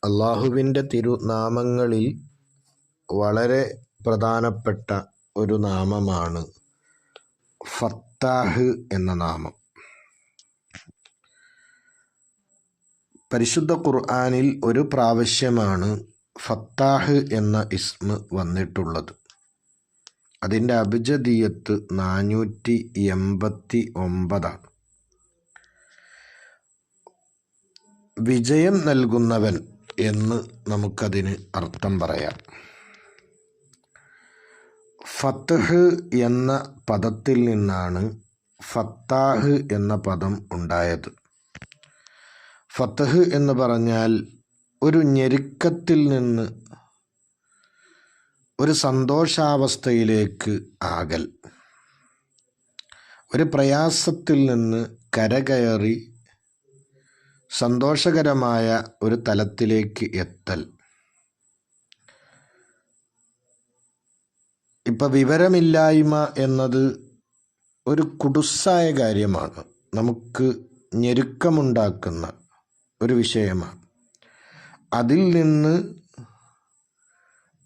അള്ളാഹുവിൻ്റെ തിരുനാമങ്ങളിൽ വളരെ പ്രധാനപ്പെട്ട ഒരു നാമമാണ് ഫത്താഹ് എന്ന നാമം. പരിശുദ്ധ ഖുർആനിൽ ഒരു പ്രാവശ്യമാണ് ഫത്താഹ് എന്ന ഇസ്മ് വന്നിട്ടുള്ളത്. അതിൻ്റെ അബ്ജദീയത്ത് 489. വിജയം നൽകുന്നവൻ എന്ന് നമുക്കതിന് അർത്ഥം പറയാം. ഫത്ഹ് എന്ന പദത്തിൽ നിന്നാണ് ഫത്താഹ് എന്ന പദം ഉണ്ടായത്. ഫത്ഹ് എന്ന് പറഞ്ഞാൽ ഒരു ഞെരുക്കത്തിൽ നിന്ന് ഒരു സന്തോഷാവസ്ഥയിലേക്ക് ആകൽ, ഒരു പ്രയാസത്തിൽ നിന്ന് കരകയറി സന്തോഷകരമായ ഒരു തലത്തിലേക്ക് എത്തൽ. ഇപ്പം വിവരമില്ലായ്മ എന്നത് ഒരു കുടുസായ കാര്യമാണ്, നമുക്ക് ഞെരുക്കമുണ്ടാക്കുന്ന ഒരു വിഷയമാണ്. അതിൽ നിന്ന്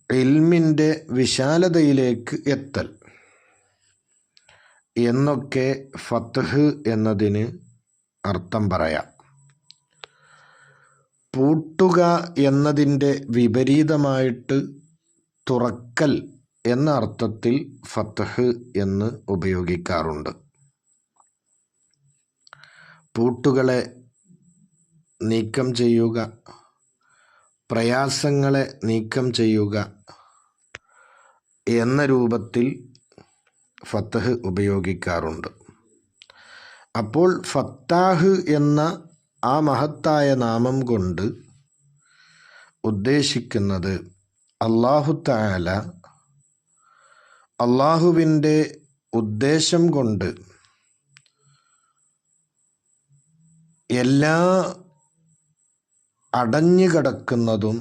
ഇൽമിൻ്റെ വിശാലതയിലേക്ക് എത്തൽ എന്നൊക്കെ ഫത്ഹ് എന്നതിന് അർത്ഥം പറയാം. പൂട്ടുക എന്നതിൻ്റെ വിപരീതമായിട്ട് തുറക്കൽ എന്ന അർത്ഥത്തിൽ ഫത്ഹ് എന്ന് ഉപയോഗിക്കാറുണ്ട്. പൂട്ടുകളെ നീക്കം ചെയ്യുക, പ്രയാസങ്ങളെ നീക്കം ചെയ്യുക എന്ന രൂപത്തിൽ ഫത്ഹ് ഉപയോഗിക്കാറുണ്ട്. അപ്പോൾ ഫത്താഹ് എന്ന ആ മഹത്തായ നാമം കൊണ്ട് ഉദ്ദേശിക്കുന്നത് അല്ലാഹു തആല അല്ലാഹുവിൻ്റെ ഉദ്ദേശം കൊണ്ട് എല്ലാ അടഞ്ഞു കിടക്കുന്നതും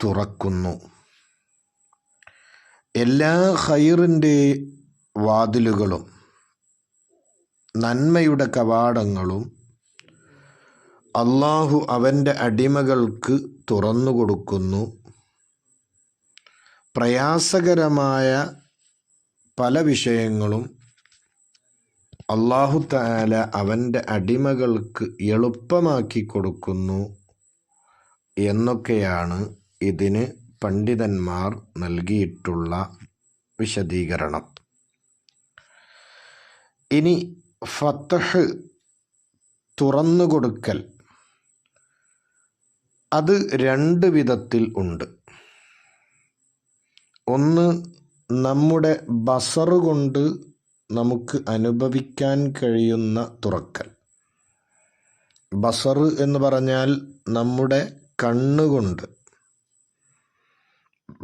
തുറക്കുന്നു. എല്ലാ ഖൈറിൻ്റെ വാതിലുകളും നന്മയുടെ കവാടങ്ങളും അല്ലാഹു അവൻ്റെ അടിമകൾക്ക് തുറന്നു കൊടുക്കുന്നു. പ്രയാസകരമായ പല വിഷയങ്ങളും അല്ലാഹു തആല അവൻ്റെ അടിമകൾക്ക് എളുപ്പമാക്കി കൊടുക്കുന്നു എന്നൊക്കെയാണ് ഇതിന് പണ്ഡിതന്മാർ നൽകിയിട്ടുള്ള വിശദീകരണം. ഇനി ഫത്ഹ് തുറന്നു കൊടുക്കൽ, അത് രണ്ട് വിധത്തിൽ ഉണ്ട്. ഒന്ന്, നമ്മുടെ ബസർ കൊണ്ട് നമുക്ക് അനുഭവിക്കാൻ കഴിയുന്ന തുറക്കൽ. ബസർ എന്ന് പറഞ്ഞാൽ നമ്മുടെ കണ്ണുകൊണ്ട്,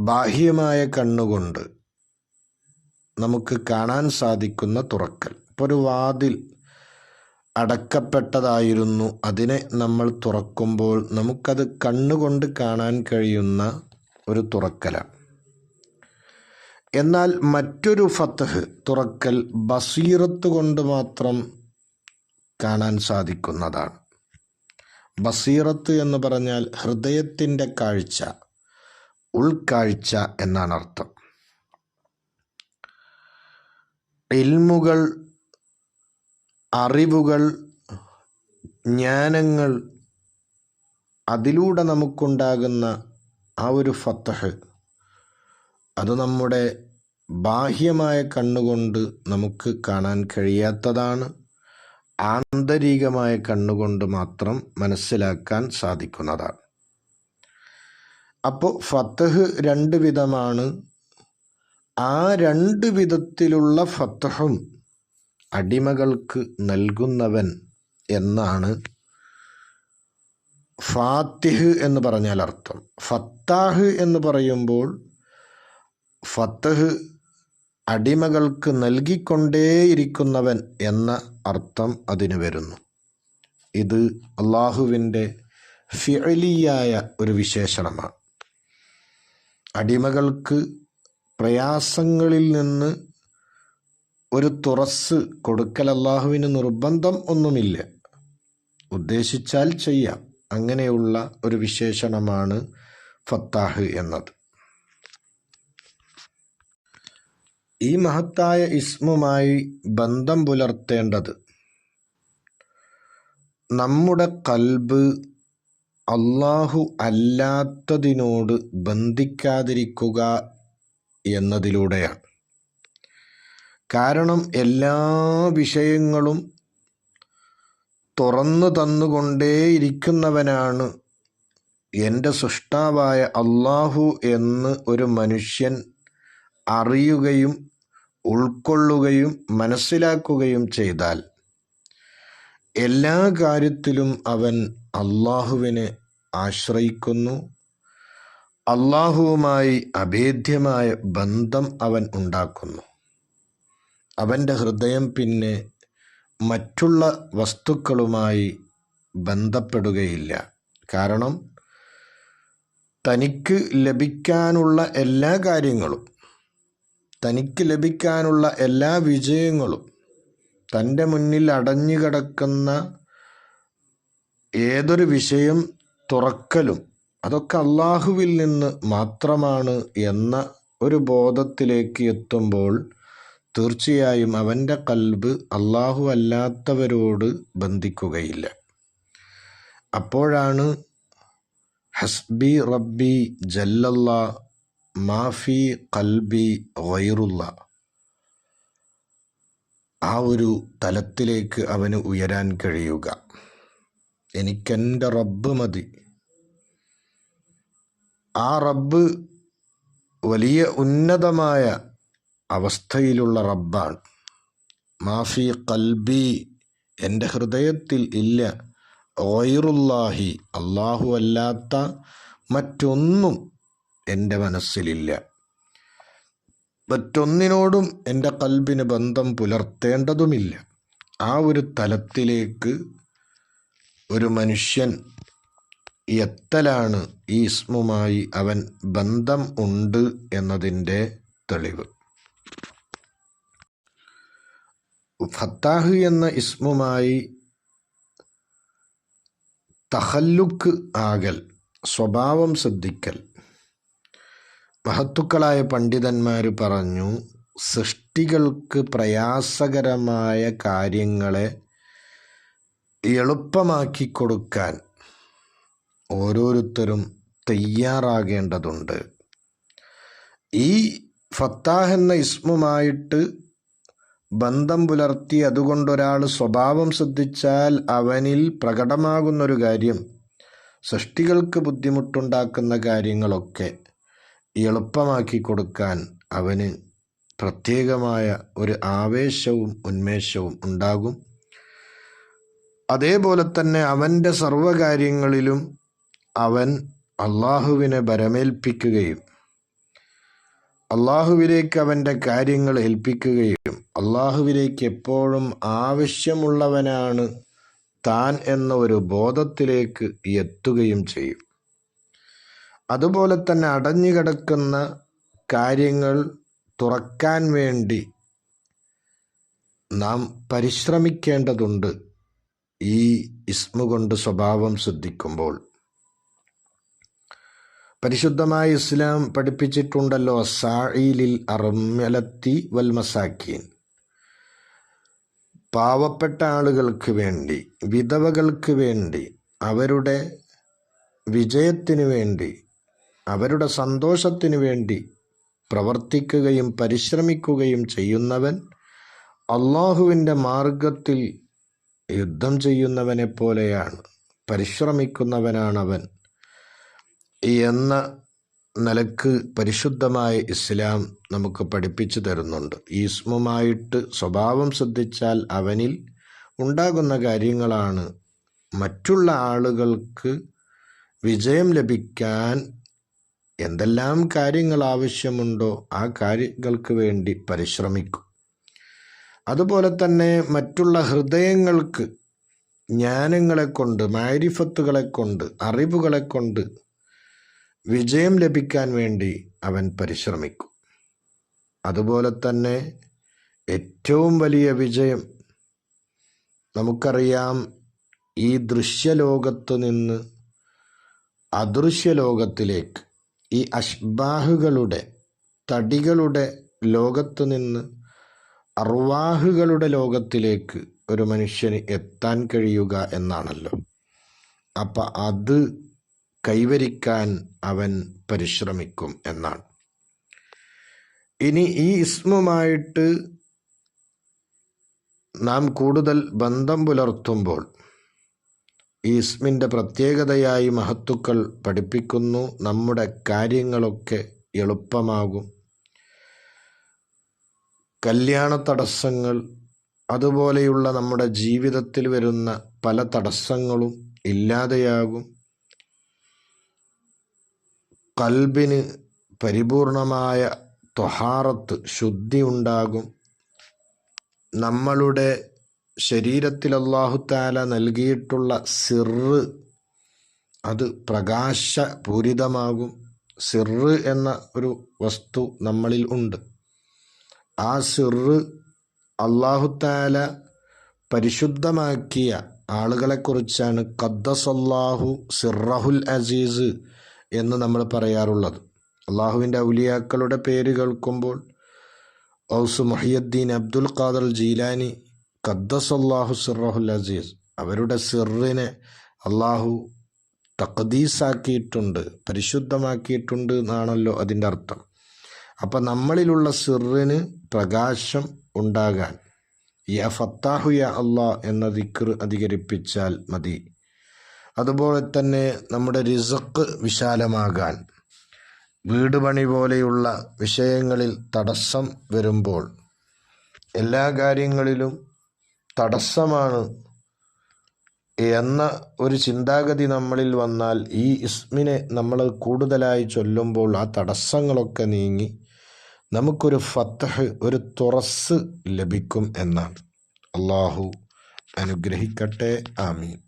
ബാഹ്യമായ കണ്ണുകൊണ്ട് നമുക്ക് കാണാൻ സാധിക്കുന്ന തുറക്കൽ. ഇപ്പോൾ ഒരു വാതിൽ അടക്കപ്പെട്ടതായിരുന്നു, അതിനെ നമ്മൾ തുറക്കുമ്പോൾ നമുക്കത് കണ്ണുകൊണ്ട് കാണാൻ കഴിയുന്ന ഒരു തുറക്കലാണ്. എന്നാൽ മറ്റൊരു ഫത്ഹ് തുറക്കൽ ബസീറത്ത് കൊണ്ട് മാത്രം കാണാൻ സാധിക്കുന്നതാണ്. ബസീറത്ത് എന്ന് പറഞ്ഞാൽ ഹൃദയത്തിൻ്റെ കാഴ്ച, ഉൾക്കാഴ്ച എന്നാണ് അർത്ഥം. ഇൽമുകൾ, അറിവുകൾ, ജ്ഞാനങ്ങൾ, അതിലൂടെ നമുക്കുണ്ടാകുന്ന ആ ഒരു ഫത്ഹ്, അത് നമ്മുടെ ബാഹ്യമായ കണ്ണുകൊണ്ട് നമുക്ക് കാണാൻ കഴിയാത്തതാണ്, ആന്തരികമായ കണ്ണുകൊണ്ട് മാത്രം മനസ്സിലാക്കാൻ സാധിക്കുന്നതാണ്. അപ്പോൾ ഫത്ഹ് രണ്ട് വിധമാണ്. ആ രണ്ട് വിധത്തിലുള്ള ഫത്ഹും അടിമകൾക്ക് നൽകുന്നവൻ എന്നാണ് ഫാത്തിഹ് എന്ന് പറഞ്ഞാൽ അർത്ഥം. ഫത്താഹ് എന്ന് പറയുമ്പോൾ ഫത്ഹ് അടിമകൾക്ക് നൽകിക്കൊണ്ടേയിരിക്കുന്നവൻ എന്ന അർത്ഥം അതിന് വരുന്നു. ഇത് അല്ലാഹുവിൻ്റെ ഫിഅലിയായ ഒരു വിശേഷണമാണ്. അടിമകൾക്ക് പ്രയാസങ്ങളിൽ നിന്ന് ഒരു തുറസ് കൊടുക്കൽ അല്ലാഹുവിന് നിർബന്ധം ഒന്നുമില്ല. ഉദ്ദേശിച്ചാൽ ചെയ്യാം, അങ്ങനെയുള്ള ഒരു വിശേഷണമാണ് ഫത്താഹ് എന്നത്. ഈ മഹത്തായ ഇസ്മുമായി ബന്ധം പുലർത്തേണ്ടത് നമ്മുടെ ഖൽബ് അല്ലാഹു അല്ലാത്തതിനോട് ബന്ധിക്കാതിരിക്കുക എന്നതിലൂടെയാണ്. കാരണം എല്ലാ വിഷയങ്ങളും തുറന്നു തന്നുകൊണ്ടേയിരിക്കുന്നവനാണ് എൻ്റെ സൃഷ്ടാവായ അല്ലാഹു എന്ന് ഒരു മനുഷ്യൻ അറിയുകയും ഉൾക്കൊള്ളുകയും മനസ്സിലാക്കുകയും ചെയ്താൽ എല്ലാ കാര്യത്തിലും അവൻ അല്ലാഹുവിനെ ആശ്രയിക്കുന്നു. അല്ലാഹുവുമായി അഭേദ്യമായ ബന്ധം അവൻ ഉണ്ടാക്കുന്നു. അവൻ്റെ ഹൃദയം പിന്നെ മറ്റുള്ള വസ്തുക്കളുമായി ബന്ധപ്പെടുകയില്ല. കാരണം തനിക്ക് ലഭിക്കാനുള്ള എല്ലാ കാര്യങ്ങളും, തനിക്ക് ലഭിക്കാനുള്ള എല്ലാ വിജയങ്ങളും, തൻ്റെ മുന്നിൽ അടഞ്ഞു കിടക്കുന്ന ഏതൊരു വിഷയം തുറക്കലും അതൊക്കെ അല്ലാഹുവിൽ നിന്ന് മാത്രമാണ് എന്ന ഒരു ബോധത്തിലേക്ക് എത്തുമ്പോൾ തീർച്ചയായും അവൻ്റെ ഖൽബ് അല്ലാഹു അല്ലാത്തവരോട് ബന്ധിക്കുകയില്ല. അപ്പോഴാണ് ഹസ്ബി റബ്ബി ജല്ലല്ലാ മാഫി ഖൽബി ഗൈറുല്ലാ ആ ഒരു തലത്തിലേക്ക് അവന് ഉയരാൻ കഴിയുക. എനിക്കെൻ്റെ റബ്ബ് മതി. ആ റബ്ബ് വലിയ ഉന്നതമായ അവസ്ഥയിലുള്ള റബ്ബാണ്. മാഫി ഖൽബി എൻ്റെ ഹൃദയത്തിൽ ഇല്ല ഗൈറുല്ലാഹി അല്ലാഹു അല്ലാത്ത മറ്റൊന്നും എൻ്റെ മനസ്സിലില്ല. മറ്റൊന്നിനോടും എൻ്റെ ഖൽബിന് ബന്ധം പുലർത്തേണ്ടതുമില്ല. ആ ഒരു തലത്തിലേക്ക് ഒരു മനുഷ്യൻ എത്തലാണ് ഈ ഇസ്മുമായി അവൻ ബന്ധം ഉണ്ട് എന്നതിൻ്റെ തെളിവ്. ഫത്താഹ് എന്ന ഇസ്മുമായി തഖല്ലുക്ക് ആകൽ, സ്വഭാവം ശ്രദ്ധിക്കൽ. മഹത്തുക്കളായ പണ്ഡിതന്മാർ പറഞ്ഞു, സൃഷ്ടികൾക്ക് പ്രയാസകരമായ കാര്യങ്ങളെ എളുപ്പമാക്കി കൊടുക്കാൻ ഓരോരുത്തരും തയ്യാറാകേണ്ടതുണ്ട്. ഈ ഫത്താഹ് എന്ന ഇസ്മുമായിട്ട് ബന്ധം പുലർത്തി അതുകൊണ്ടൊരാൾ സ്വഭാവം ശ്രദ്ധിച്ചാൽ അവനിൽ പ്രകടമാകുന്നൊരു കാര്യം, സൃഷ്ടികൾക്ക് ബുദ്ധിമുട്ടുണ്ടാക്കുന്ന കാര്യങ്ങളൊക്കെ എളുപ്പമാക്കി കൊടുക്കാൻ അവന് പ്രത്യേകമായ ഒരു ആവേശവും ഉന്മേഷവും ഉണ്ടാകും. അതേപോലെ തന്നെ അവൻ്റെ സർവകാര്യങ്ങളിലും അവൻ അള്ളാഹുവിനെ ഭരമേൽപ്പിക്കുകയും അള്ളാഹുവിലേക്ക് അവൻ്റെ കാര്യങ്ങൾ ഏൽപ്പിക്കുകയും അള്ളാഹുവിലേക്ക് എപ്പോഴും ആവശ്യമുള്ളവനാണ് താൻ എന്ന ഒരു ബോധത്തിലേക്ക് എത്തുകയും ചെയ്യും. അതുപോലെ തന്നെ അടഞ്ഞുകിടക്കുന്ന കാര്യങ്ങൾ തുറക്കാൻ വേണ്ടി നാം പരിശ്രമിക്കേണ്ടതുണ്ട്. ഈ ഇസ്മു കൊണ്ട് സ്വഭാവം ശ്രദ്ധിക്കുമ്പോൾ പരിശുദ്ധമായ ഇസ്ലാം പഠിപ്പിച്ചിട്ടുണ്ടല്ലോ, സാഇലിൽ അർമലത്തി വൽ മസാക്കീൻ, പാവപ്പെട്ട ആളുകൾക്ക് വേണ്ടി, വിധവകൾക്ക് വേണ്ടി, അവരുടെ വിജയത്തിനു വേണ്ടി, അവരുടെ സന്തോഷത്തിനു വേണ്ടി പ്രവർത്തിക്കുകയും പരിശ്രമിക്കുകയും ചെയ്യുന്നവൻ അള്ളാഹുവിൻ്റെ മാർഗത്തിൽ യുദ്ധം ചെയ്യുന്നവനെ പോലെയാണ്, പരിശ്രമിക്കുന്നവനാണവൻ എന്ന നിലക്ക് പരിശുദ്ധമായ ഇസ്ലാം നമുക്ക് പഠിപ്പിച്ചു തരുന്നുണ്ട്. ഈ ഇസ്മുമായിട്ട് സ്വഭാവം ശ്രദ്ധിച്ചാൽ അവനിൽ ഉണ്ടാകുന്ന കാര്യങ്ങളാണ് മറ്റുള്ള ആളുകൾക്ക് വിജയം ലഭിക്കാൻ എന്തെല്ലാം കാര്യങ്ങൾ ആവശ്യമുണ്ടോ ആ കാര്യങ്ങൾക്ക് വേണ്ടി പരിശ്രമിക്കും. അതുപോലെ തന്നെ മറ്റുള്ള ഹൃദയങ്ങൾക്ക് ജ്ഞാനങ്ങളെ കൊണ്ട്, മാരിഫത്തുകളെ കൊണ്ട്, അറിവുകളെ കൊണ്ട് വിജയം ലഭിക്കാൻ വേണ്ടി അവൻ പരിശ്രമിക്കും. അതുപോലെ തന്നെ ഏറ്റവും വലിയ വിജയം നമുക്കറിയാം, ഈ ദൃശ്യലോകത്ത് നിന്ന് അദൃശ്യ ലോകത്തിലേക്ക്, ഈ അഷ്ബാഹുകളുടെ തടികളുടെ ലോകത്ത് നിന്ന് അർവാഹുകളുടെ ലോകത്തിലേക്ക് ഒരു മനുഷ്യന് എത്താൻ കഴിയുക എന്നാണല്ലോ. അപ്പം അത് കൈവരിക്കാൻ അവൻ പരിശ്രമിക്കും എന്നാണ്. ഇനി ഈ ഇസ്മുമായിട്ട് നാം കൂടുതൽ ബന്ധം പുലർത്തുമ്പോൾ ഈ ഇസ്മിൻ്റെ പ്രത്യേകതയായി മഹത്തുക്കൾ പഠിപ്പിക്കുന്നു, നമ്മുടെ കാര്യങ്ങളൊക്കെ എളുപ്പമാകും. കല്യാണ തടസ്സങ്ങൾ, അതുപോലെയുള്ള നമ്മുടെ ജീവിതത്തിൽ വരുന്ന പല തടസ്സങ്ങളും ഇല്ലാതെയാകും. ഖൽബിന് പരിപൂർണമായ ത്വഹാറത്ത്, ശുദ്ധി ഉണ്ടാകും. നമ്മളുടെ ശരീരത്തിൽ അല്ലാഹു തആല നൽകിയിട്ടുള്ള സിറ് അത് പ്രകാശപൂരിതമാകും. സിറ് എന്ന ഒരു വസ്തു നമ്മളിൽ ഉണ്ട്. ആ സിറ് അല്ലാഹു തആല പരിശുദ്ധമാക്കിയ ആളുകളെക്കുറിച്ചാണ് ഖദ്ദസല്ലാഹു സിറഹുൽ അസീസ് എന്ന് നമ്മൾ പറയാറുള്ളത്. അള്ളാഹുവിൻ്റെ ഔലിയാക്കളുടെ പേര് കേൾക്കുമ്പോൾ ഔസ് മുഹിയുദ്ദീൻ അബ്ദുൽ ഖാദർ ജീലാനി ഖദ്ദസല്ലാഹു സിറഹുൽ അസീസ്, അവരുടെ സിറിനെ അള്ളാഹു തഖദീസാക്കിയിട്ടുണ്ട്, പരിശുദ്ധമാക്കിയിട്ടുണ്ട് എന്നാണല്ലോ അതിൻ്റെ അർത്ഥം. അപ്പം നമ്മളിലുള്ള സിറിന് പ്രകാശം ഉണ്ടാകാൻ യാ ഫത്താഹു യാ അല്ലാഹ് എന്ന ദിക്ർ അധികരിപ്പിച്ചാൽ മതി. അതുപോലെ തന്നെ നമ്മുടെ റിസ്ഖ് വിശാലമാകാൻ, വീട് പണി പോലെയുള്ള വിഷയങ്ങളിൽ തടസ്സം വരുമ്പോൾ, എല്ലാ കാര്യങ്ങളിലും തടസ്സമാണ് എന്ന ഒരു ചിന്താഗതി നമ്മളിൽ വന്നാൽ ഈ ഇസ്മിനെ നമ്മൾ കൂടുതലായി ചൊല്ലുമ്പോൾ ആ തടസ്സങ്ങളൊക്കെ നീങ്ങി നമുക്കൊരു ഫത്ഹ്, ഒരു തുറസ് ലഭിക്കും എന്നാണ്. അള്ളാഹു അനുഗ്രഹിക്കട്ടെ. ആമീൻ.